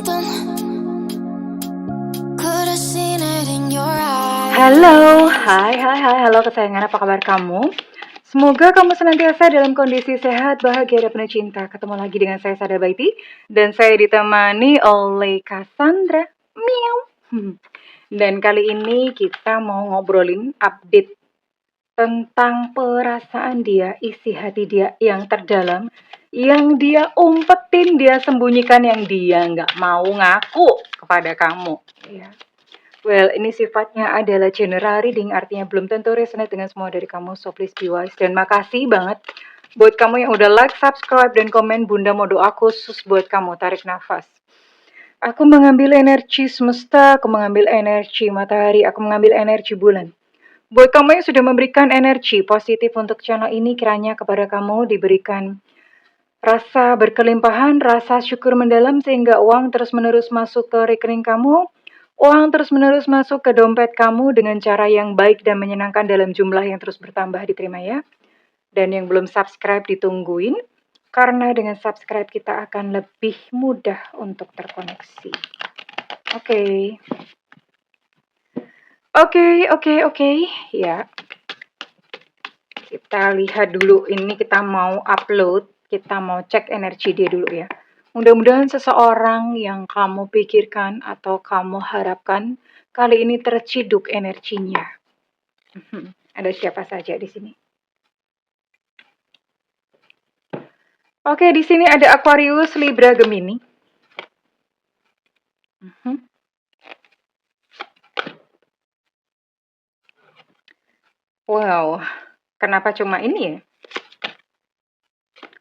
something. Could have seen it in your eyes. Halo, hai, halo kesayangan, apa kabar kamu? Semoga kamu senantiasa dalam kondisi sehat, bahagia, dan penuh cinta. Ketemu lagi dengan saya, Sada Baiti, dan saya ditemani oleh Cassandra. Miau. Dan kali ini kita mau ngobrolin update tentang perasaan dia, isi hati dia yang terdalam, yang dia umpetin, dia sembunyikan, yang dia nggak mau ngaku kepada kamu. Ya. Well, ini sifatnya adalah general reading, artinya belum tentu resonate dengan semua dari kamu, so please be wise. Dan makasih banget buat kamu yang udah like, subscribe, dan komen. Bunda mau doa khusus buat kamu, tarik nafas. Aku mengambil energi semesta, aku mengambil energi matahari, aku mengambil energi bulan. Buat kamu yang sudah memberikan energi positif untuk channel ini, kiranya kepada kamu diberikan rasa berkelimpahan, rasa syukur mendalam sehingga uang terus-menerus masuk ke rekening kamu, uang terus-menerus masuk ke dompet kamu dengan cara yang baik dan menyenangkan dalam jumlah yang terus bertambah, diterima ya. Dan yang belum subscribe ditungguin, karena dengan subscribe kita akan lebih mudah untuk terkoneksi. Oke. Ya. Kita lihat dulu, ini kita mau upload, kita mau cek energi dia dulu ya. Mudah-mudahan seseorang yang kamu pikirkan atau kamu harapkan kali ini terciduk energinya. Ada siapa saja di sini? Oke, di sini ada Aquarius, Libra, Gemini. Wow, kenapa cuma ini ya?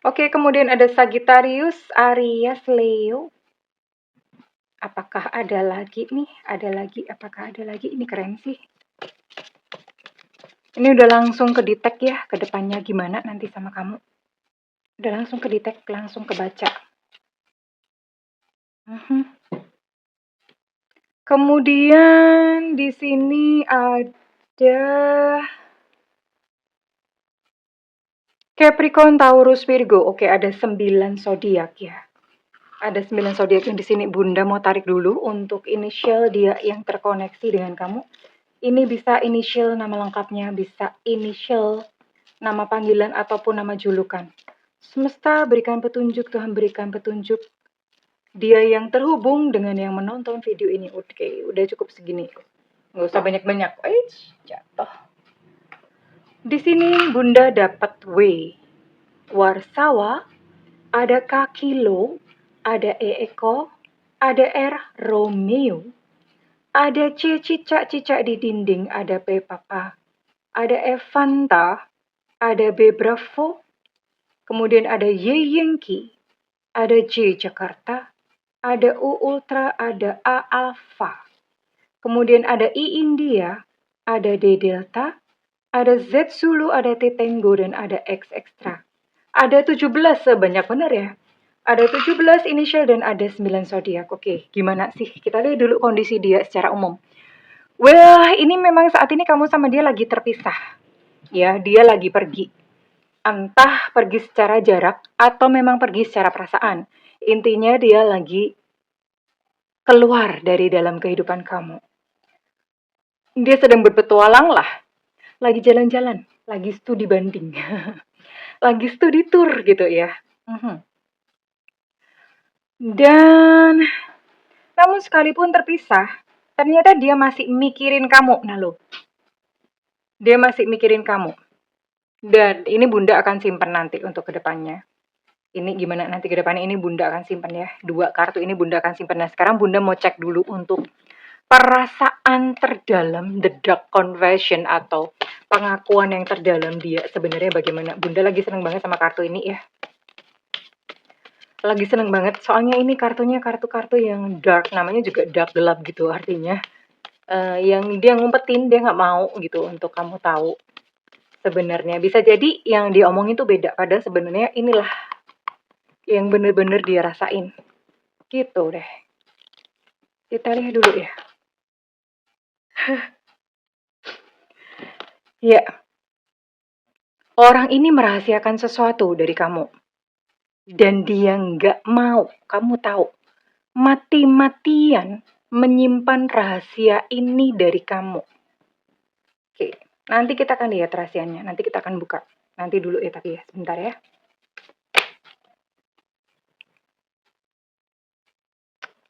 Oke, kemudian ada Sagittarius, Aries, Leo. Apakah ada lagi nih? Apakah ada lagi? Ini keren sih. Ini udah langsung kedetek ya, ke depannya gimana nanti sama kamu. Udah langsung kedetek, langsung kebaca. Kemudian di sini ada Capricorn, Taurus, Virgo. Oke, ada 9 zodiak ya. Ada 9 zodiak yang di sini. Bunda mau tarik dulu untuk inisial dia yang terkoneksi dengan kamu. Ini bisa inisial nama lengkapnya, bisa inisial nama panggilan ataupun nama julukan. Semesta berikan petunjuk, Tuhan berikan petunjuk. Dia yang terhubung dengan yang menonton video ini. Oke, udah cukup segini. Nggak usah banyak-banyak. Jatuh. Di sini Bunda dapat W. Warsawa, ada K Kilo, ada E Eko, ada R Romeo, ada C cicak-cicak di dinding, ada P Papa, ada F Fanta, ada B Bravo, kemudian ada Y Yankee, ada J Jakarta, ada U Ultra, ada A Alpha, kemudian ada I India, ada D Delta, ada Z Zulu, ada T Tango, dan ada X Extra. Ada 17, sebanyak benar ya. Ada 17 inisial dan ada 9 zodiak. Oke, gimana sih? Kita lihat dulu kondisi dia secara umum. Well, ini memang saat ini kamu sama dia lagi terpisah. Ya, dia lagi pergi. Entah pergi secara jarak atau memang pergi secara perasaan. Intinya dia lagi keluar dari dalam kehidupan kamu. Dia sedang berpetualang lah. Lagi jalan-jalan, lagi studi banding. Lagi studi tour gitu ya. Dan namun sekalipun terpisah, ternyata dia masih mikirin kamu. Nah lo, dia masih mikirin kamu. Dan ini Bunda akan simpan nanti untuk kedepannya. Ini gimana nanti kedepannya, ini Bunda akan simpan ya. 2 kartu ini Bunda akan simpan. Nah sekarang Bunda mau cek dulu untuk perasaan terdalam, the dark confession atau pengakuan yang terdalam dia sebenarnya bagaimana. Bunda lagi seneng banget sama kartu ini ya. Lagi seneng banget, soalnya ini kartunya kartu-kartu yang dark, namanya juga dark, gelap gitu artinya. Yang dia ngumpetin, dia nggak mau gitu untuk kamu tahu. Sebenarnya bisa jadi yang dia omongin tuh beda, padahal sebenarnya inilah yang bener-bener dia rasain. Gitu deh. Kita lihat dulu ya. Ya, orang ini merahasiakan sesuatu dari kamu. Dan dia nggak mau kamu tahu. mati-matian menyimpan rahasia ini dari kamu. Oke, nanti kita akan lihat rahasianya. Nanti kita akan buka. Nanti dulu ya, tapi ya, sebentar ya.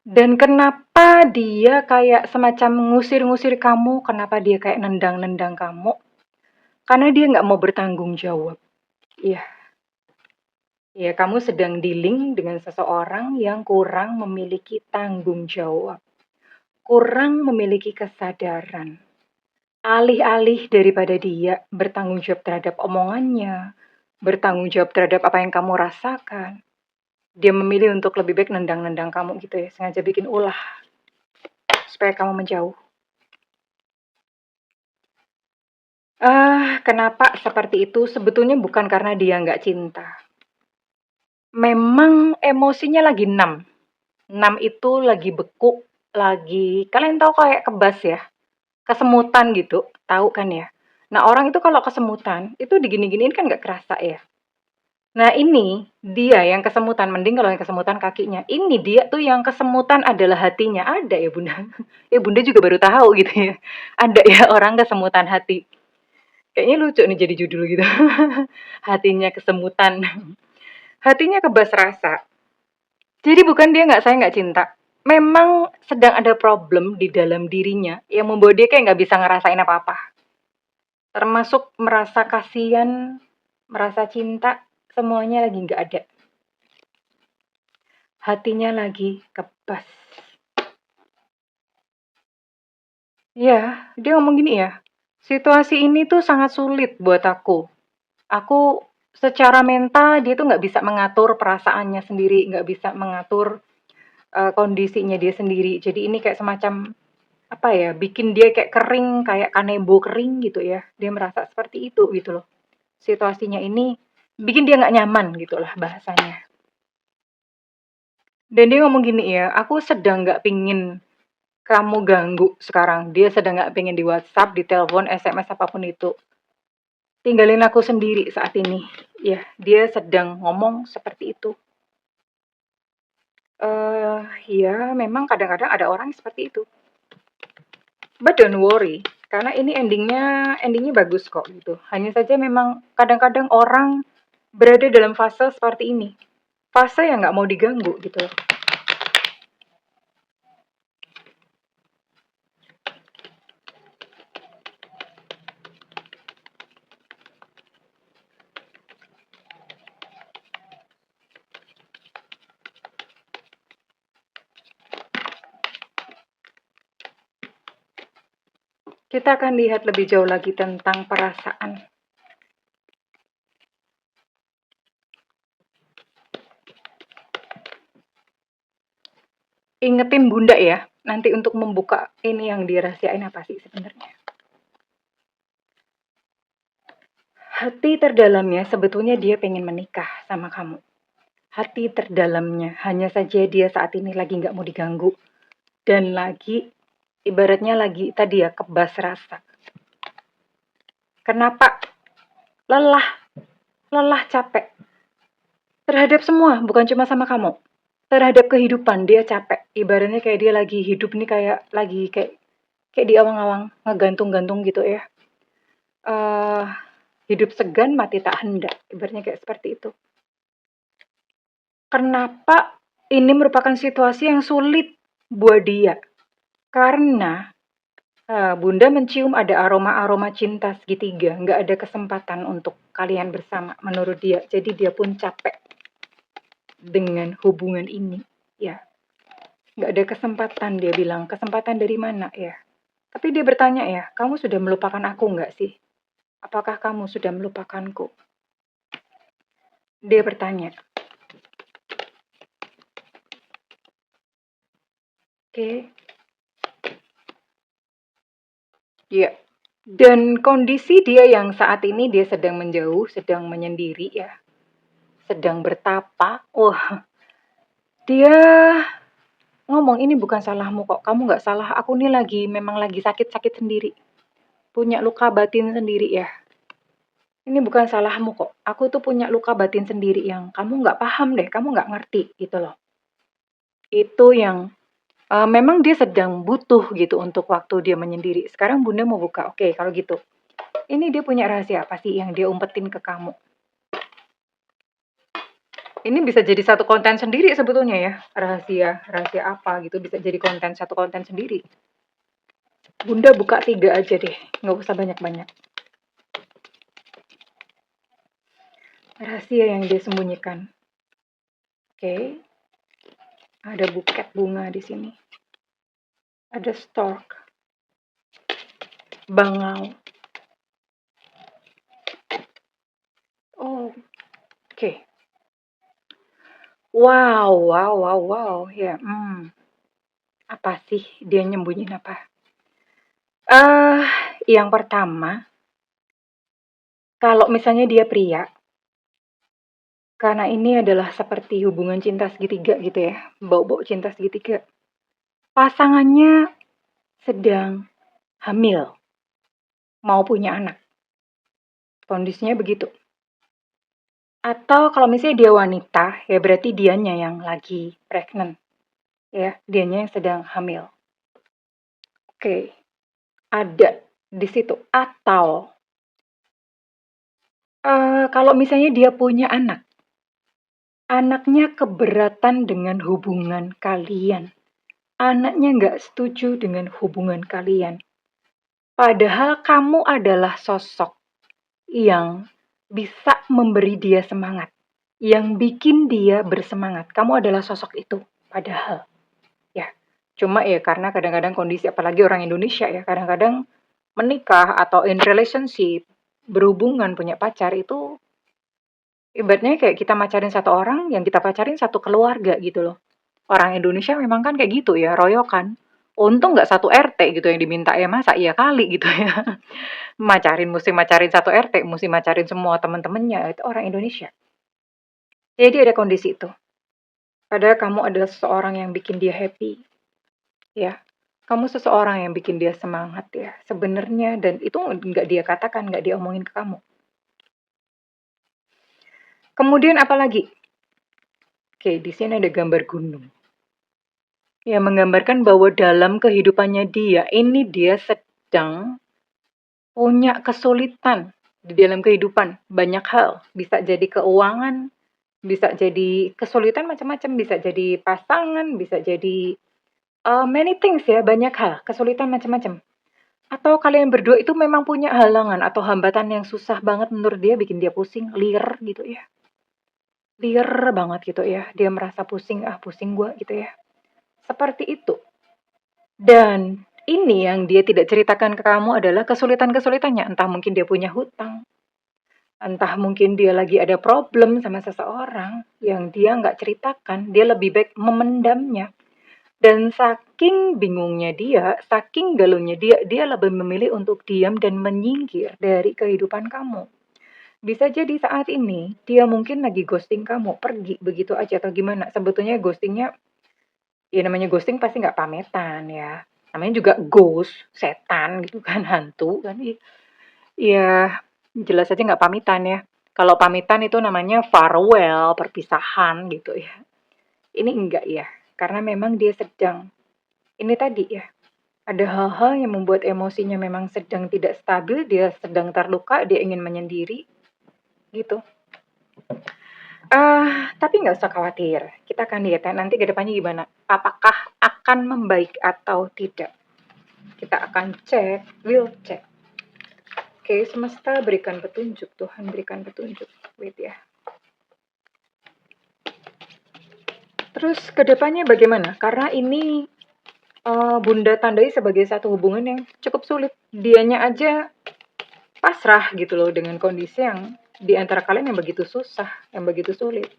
Dan kenapa dia kayak semacam ngusir-ngusir kamu? Kenapa dia kayak nendang-nendang kamu? Karena dia nggak mau bertanggung jawab. Iya, ya kamu sedang dealing dengan seseorang yang kurang memiliki tanggung jawab. Kurang memiliki kesadaran. Alih-alih daripada dia bertanggung jawab terhadap omongannya, bertanggung jawab terhadap apa yang kamu rasakan, dia memilih untuk lebih baik nendang-nendang kamu gitu ya, sengaja bikin ulah supaya kamu menjauh. Kenapa seperti itu? Sebetulnya bukan karena dia nggak cinta. Memang emosinya lagi 6. 6 itu lagi beku, lagi kalian tahu kayak kebas ya, kesemutan gitu, tahu kan ya? Nah, orang itu kalau kesemutan, itu digini-giniin kan nggak kerasa ya. Nah, ini dia yang kesemutan, mending kalau yang kesemutan kakinya. Ini dia tuh yang kesemutan adalah hatinya. Ada ya, Bunda. Ya, Bunda juga baru tahu gitu ya. Ada ya orang kesemutan hati. Kayaknya lucu nih jadi judul gitu. Hatinya kesemutan. Hatinya kebas rasa. Jadi bukan dia nggak sayang nggak cinta. Memang sedang ada problem di dalam dirinya yang membuat dia kayak nggak bisa ngerasain apa-apa. Termasuk merasa kasihan, merasa cinta, semuanya lagi nggak ada. Hatinya lagi kebas. Ya, dia ngomong gini ya, situasi ini tuh sangat sulit buat aku. Aku secara mental dia tuh nggak bisa mengatur perasaannya sendiri, nggak bisa mengatur kondisinya dia sendiri. Jadi ini kayak semacam apa ya, bikin dia kayak kering, kayak kanebo kering gitu ya. Dia merasa seperti itu gitu loh. Situasinya ini bikin dia nggak nyaman gitu lah bahasanya. Dan dia ngomong gini ya, aku sedang nggak pingin kamu ganggu sekarang. Dia sedang nggak pengen di WhatsApp, di telepon, SMS apapun itu. Tinggalin aku sendiri saat ini. Ya, dia sedang ngomong seperti itu. Ya, memang kadang-kadang ada orang seperti itu. But don't worry, karena ini endingnya bagus kok gitu. Hanya saja memang kadang-kadang orang berada dalam fase seperti ini. Fase yang nggak mau diganggu gitu. Kita akan lihat lebih jauh lagi tentang perasaan. Ingetin Bunda ya, nanti untuk membuka ini yang dirahasiain apa sih sebenarnya. Hati terdalamnya sebetulnya dia pengen menikah sama kamu. Hati terdalamnya, hanya saja dia saat ini lagi nggak mau diganggu. Dan lagi, ibaratnya lagi tadi ya, kebas rasa. Kenapa? Lelah, lelah capek. Terhadap semua, bukan cuma sama kamu. Terhadap kehidupan, dia capek. Ibaratnya kayak dia lagi hidup nih kayak lagi kayak di awang-awang, ngegantung-gantung gitu ya. Hidup segan, mati tak hendak. Ibaratnya kayak seperti itu. Kenapa ini merupakan situasi yang sulit buat dia? Karena Bunda mencium ada aroma-aroma cinta segitiga. Nggak ada kesempatan untuk kalian bersama menurut dia. Jadi dia pun capek dengan hubungan ini. Ya, nggak ada kesempatan dia bilang. Kesempatan dari mana ya? Tapi dia bertanya ya, kamu sudah melupakan aku nggak sih? Apakah kamu sudah melupakanku? Dia bertanya. Oke. Iya. Dan kondisi dia yang saat ini dia sedang menjauh, sedang menyendiri ya. Sedang bertapa. Wah, dia ngomong ini bukan salahmu kok. Kamu nggak salah. Aku nih memang lagi sakit-sakit sendiri. Punya luka batin sendiri ya. Ini bukan salahmu kok. Aku tuh punya luka batin sendiri yang kamu nggak paham deh. Kamu nggak ngerti gitu loh. Itu yang memang dia sedang butuh gitu untuk waktu dia menyendiri. Sekarang Bunda mau buka. Oke, kalau gitu. Ini dia punya rahasia apa sih yang dia umpetin ke kamu? Ini bisa jadi satu konten sendiri sebetulnya ya. Rahasia apa gitu bisa jadi satu konten sendiri. Bunda buka 3 aja deh, nggak usah banyak-banyak. Rahasia yang dia sembunyikan. Oke. Ada buket bunga di sini. Ada stork. Bangau. Oh, oke. Wow. Ya, apa sih dia nyembunyiin apa? Yang pertama, kalau misalnya dia pria, karena ini adalah seperti hubungan cinta segitiga gitu ya, bau-bau cinta segitiga. Pasangannya sedang hamil, mau punya anak. Kondisinya begitu. Atau kalau misalnya dia wanita, ya berarti dianya yang lagi pregnant. Ya, dianya yang sedang hamil. Oke, ada di situ. Atau kalau misalnya dia punya anak, anaknya keberatan dengan hubungan kalian. Anaknya nggak setuju dengan hubungan kalian. Padahal kamu adalah sosok yang bisa memberi dia semangat, yang bikin dia bersemangat. Kamu adalah sosok itu, padahal. Ya, cuma ya karena kadang-kadang kondisi, apalagi orang Indonesia ya, kadang-kadang menikah atau in relationship, berhubungan, punya pacar itu ibaratnya kayak kita macarin satu orang, yang kita pacarin satu keluarga gitu loh. Orang Indonesia memang kan kayak gitu ya, royokan. Untung nggak satu RT gitu yang diminta ya, masa iya kali gitu ya. Mesti macarin satu RT, mesti macarin semua teman-temannya, itu orang Indonesia. Jadi ada kondisi itu. Padahal kamu adalah seseorang yang bikin dia happy, ya. Kamu seseorang yang bikin dia semangat ya, sebenarnya, dan itu nggak dia katakan, nggak dia omongin ke kamu. Kemudian apa lagi? Oke, di sini ada gambar gunung. Ya, menggambarkan bahwa dalam kehidupannya dia, ini dia sedang punya kesulitan di dalam kehidupan. Banyak hal, bisa jadi keuangan, bisa jadi kesulitan macam-macam, bisa jadi pasangan, bisa jadi many things ya, banyak hal, kesulitan macam-macam. Atau kalian berdua itu memang punya halangan atau hambatan yang susah banget menurut dia, bikin dia pusing, liar gitu ya. Liar banget gitu ya, dia merasa pusing, pusing gua gitu ya. Seperti itu. Dan ini yang dia tidak ceritakan ke kamu adalah kesulitan-kesulitannya. Entah mungkin dia punya hutang, entah mungkin dia lagi ada problem sama seseorang yang dia nggak ceritakan, dia lebih baik memendamnya. Dan saking bingungnya dia, saking galaunya dia, dia lebih memilih untuk diam dan menyingkir dari kehidupan kamu. Bisa jadi saat ini dia mungkin lagi ghosting kamu, pergi begitu aja atau gimana. Sebetulnya ghostingnya, ya namanya ghosting pasti nggak pametan ya. Namanya juga ghost, setan gitu kan, hantu kan. Ya jelas aja nggak pamitan ya. Kalau pamitan itu namanya farewell, perpisahan gitu ya. Ini enggak ya, karena memang dia sedang, ini tadi ya, ada hal-hal yang membuat emosinya memang sedang tidak stabil, dia sedang terluka, dia ingin menyendiri, gitu. Tapi nggak usah khawatir, kita akan lihat ya nanti ke depannya gimana. Apakah akan membaik atau tidak? Kita akan cek, we'll cek. Oke, semesta berikan petunjuk, Tuhan berikan petunjuk. Wait ya. Terus ke depannya bagaimana? Karena ini Bunda tandai sebagai satu hubungan yang cukup sulit. Dianya aja pasrah gitu loh dengan kondisi yang di antara kalian yang begitu susah, yang begitu sulit.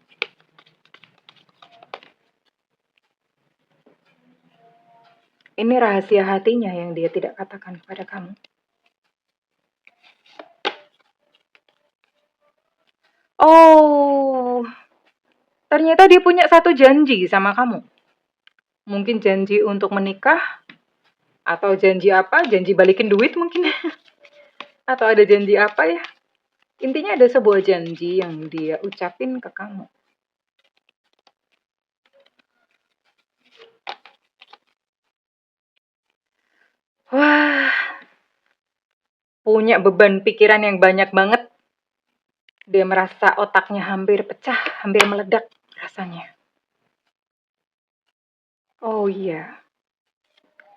Ini rahasia hatinya yang dia tidak katakan kepada kamu. Oh, ternyata dia punya satu janji sama kamu. Mungkin janji untuk menikah, atau janji apa, janji balikin duit mungkin. Atau ada janji apa ya. Intinya ada sebuah janji yang dia ucapin ke kamu. punya beban pikiran yang banyak banget. Dia merasa otaknya hampir pecah, hampir meledak rasanya. Oh iya,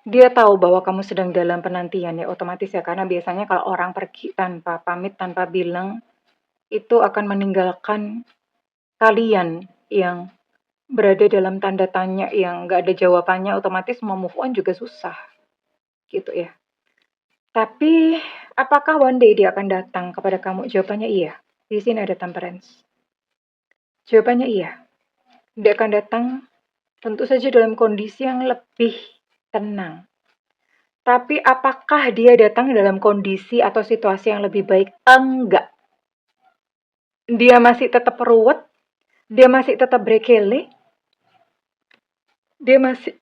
dia tahu bahwa kamu sedang dalam penantian ya, otomatis ya, karena biasanya kalau orang pergi tanpa pamit, tanpa bilang, itu akan meninggalkan kalian yang berada dalam tanda tanya yang nggak ada jawabannya, otomatis mau move on juga susah, gitu ya. Tapi, apakah one day dia akan datang kepada kamu? Jawabannya iya. Di sini ada temperance. Jawabannya iya. Dia akan datang tentu saja dalam kondisi yang lebih tenang. Tapi apakah dia datang dalam kondisi atau situasi yang lebih baik? Enggak. Dia masih tetap ruwet, dia masih tetap brekele, dia masih,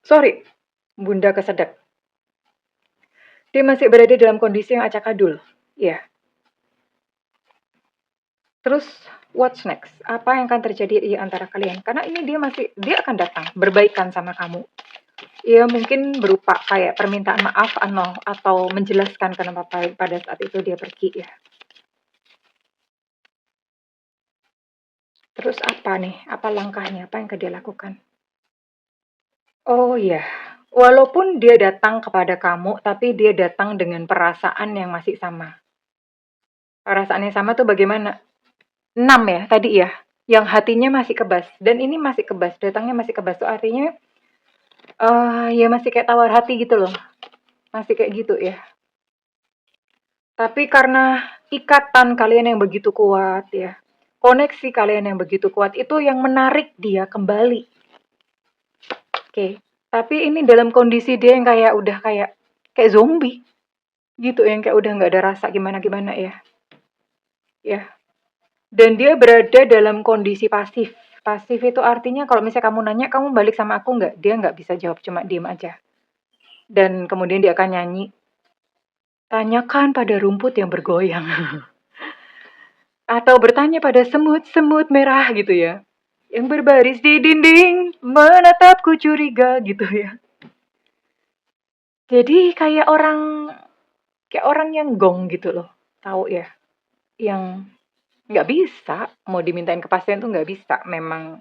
sorry, bunda kesedek. Dia masih berada dalam kondisi yang acak adul. Ya. Terus, what's next? Apa yang akan terjadi di antara kalian? Karena ini dia akan datang, berbaikan sama kamu. Ya mungkin berupa kayak permintaan maaf atau menjelaskan kenapa pada saat itu dia pergi ya. Terus apa nih? Apa langkahnya? Apa yang akan dia lakukan? Oh iya, walaupun dia datang kepada kamu, tapi dia datang dengan perasaan yang masih sama. Perasaan yang sama tuh bagaimana? 6 ya tadi ya, yang hatinya masih kebas. Dan ini masih kebas, datangnya masih kebas tuh artinya ya masih kayak tawar hati gitu loh. Masih kayak gitu ya. Tapi karena ikatan kalian yang begitu kuat ya, koneksi kalian yang begitu kuat itu yang menarik dia kembali. Oke. Tapi ini dalam kondisi dia yang kayak udah kayak zombie gitu, yang kayak udah nggak ada rasa gimana-gimana ya. Ya. Dan dia berada dalam kondisi pasif. Pasif itu artinya kalau misalnya kamu nanya, kamu balik sama aku nggak? Dia nggak bisa jawab, cuma diem aja. Dan kemudian dia akan nyanyi, tanyakan pada rumput yang bergoyang. Atau bertanya pada semut-semut merah gitu ya. Yang berbaris di dinding, menatapku curiga gitu ya. Jadi kayak orang yang gong gitu loh. Tahu ya? Yang nggak bisa, mau dimintain kepastian tuh nggak bisa. Memang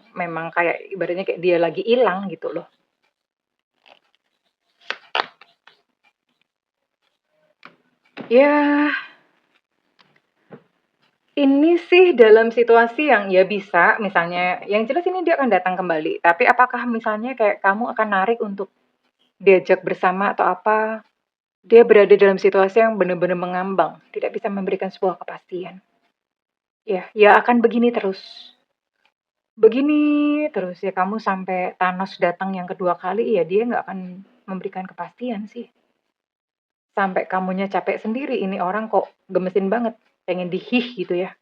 kayak ibaratnya kayak dia lagi hilang gitu loh. Ya, ini sih dalam situasi yang ya bisa, misalnya, yang jelas ini dia akan datang kembali. Tapi apakah misalnya kayak kamu akan narik untuk diajak bersama atau apa? Dia berada dalam situasi yang benar-benar mengambang, tidak bisa memberikan sebuah kepastian. Ya akan begini terus. Begini terus ya kamu sampai Thanos datang yang kedua kali ya dia nggak akan memberikan kepastian sih. Sampai kamunya capek sendiri, ini orang kok gemesin banget, pengen dihih gitu ya.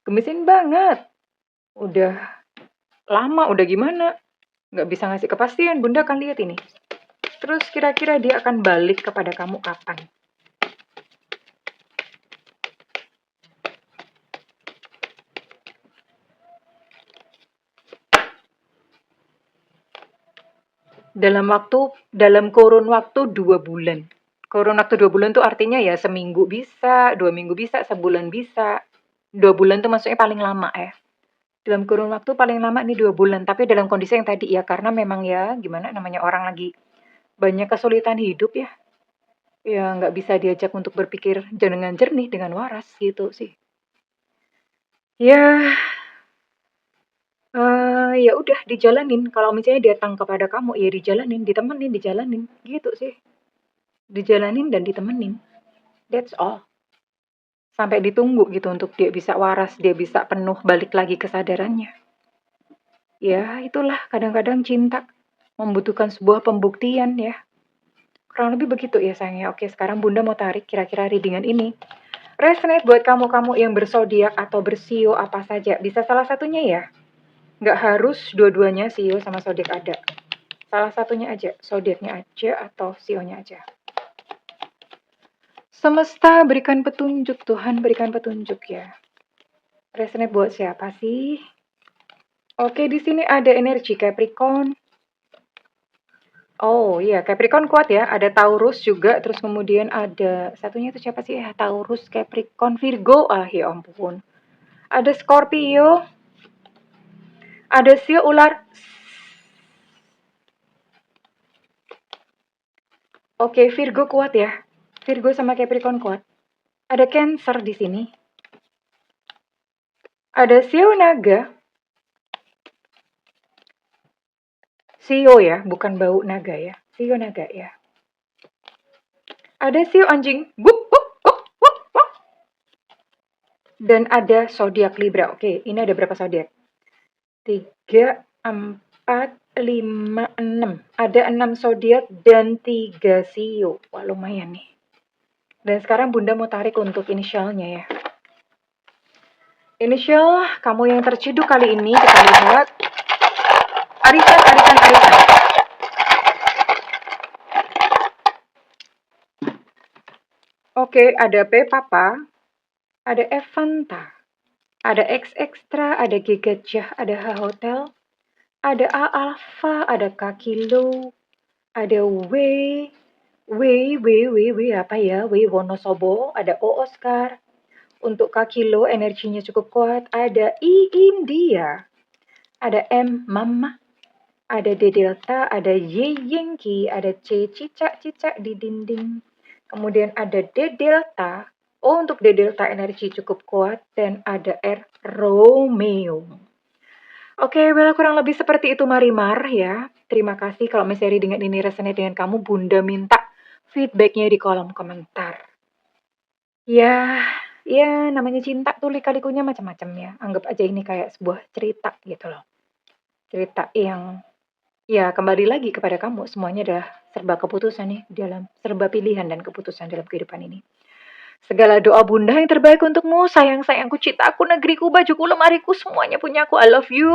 Gemesin banget. Udah lama, udah gimana? Nggak bisa ngasih kepastian, bunda akan lihat ini. Terus kira-kira dia akan balik kepada kamu kapan? Dalam kurun waktu 2 bulan. Kurun waktu 2 bulan tuh artinya ya seminggu bisa, 2 minggu bisa, sebulan bisa. 2 bulan tuh maksudnya paling lama ya. Dalam kurun waktu paling lama nih 2 bulan. Tapi dalam kondisi yang tadi ya, karena memang ya gimana namanya orang lagi banyak kesulitan hidup ya. Ya nggak bisa diajak untuk berpikir dengan jernih, dengan waras gitu sih. Ya, ya udah dijalanin. Kalau misalnya dia datang kepada kamu, ya dijalanin, ditemenin, dijalanin, gitu sih. Dijalanin dan ditemenin. That's all. Sampai ditunggu gitu untuk dia bisa waras, dia bisa penuh balik lagi kesadarannya. Ya, itulah kadang-kadang cinta membutuhkan sebuah pembuktian ya. Kurang lebih begitu ya sayangnya. Oke, sekarang Bunda mau tarik kira-kira readingan ini. Resonate buat kamu-kamu yang bersodiak atau bersio apa saja. Bisa salah satunya ya. Nggak harus dua-duanya sio sama zodiak ada. Salah satunya aja, zodiaknya aja atau sionya aja. Semesta berikan petunjuk, Tuhan berikan petunjuk ya. Resonate buat siapa sih? Oke, di sini ada energi Capricorn. Oh iya, Capricorn kuat ya. Ada Taurus juga, terus kemudian ada satunya itu siapa sih? Taurus, Capricorn, Virgo. Ah, ya ampun. Ada Scorpio, ada Sio ular. Oke, Virgo kuat ya. Virgo sama Capricorn kuat. Ada Cancer di sini. Ada Sio naga. Sio ya, bukan bau naga ya. Sio naga ya. Ada Sio anjing. Wup, wup, wup, wup, wup. Dan ada zodiak Libra. Oke, ini ada berapa zodiak? 3, 4, 5, 6. Ada 6 zodiak dan 3 Sio. Wah, lumayan nih. Dan sekarang Bunda mau tarik untuk inisialnya ya. Inisial kamu yang terciduk kali ini kita lihat. Arisan, arisan, arisan. Oke, ada P Papa, ada Evanta, ada X Extra, ada G Gajah, ada H Hotel, ada A Alpha, ada K Kilo, ada W apa ya? W Wonosobo, ada O Oscar. Untuk K Kilo energinya cukup kuat, ada I India, ada M Mama, ada D Delta, ada Y Yankee, ada C cicak-cicak di dinding. Kemudian ada D Delta. Oh, untuk D Delta energi cukup kuat dan ada R Romeo. Oke, well kurang lebih seperti itu Marimar ya. Terima kasih kalau misalnya dengan ini resonate dengan kamu, Bunda minta feedbacknya di kolom komentar. Ya, ya namanya cinta tuh lika-likunya macam-macam ya. Anggap aja ini kayak sebuah cerita gitu loh. Cerita yang ya kembali lagi kepada kamu. Semuanya adalah serba keputusan nih dalam serba pilihan dan keputusan dalam kehidupan ini. Segala doa Bunda yang terbaik untukmu, sayang-sayangku, cintaku, negeriku, bajuku, lemariku, semuanya punya aku. I love you.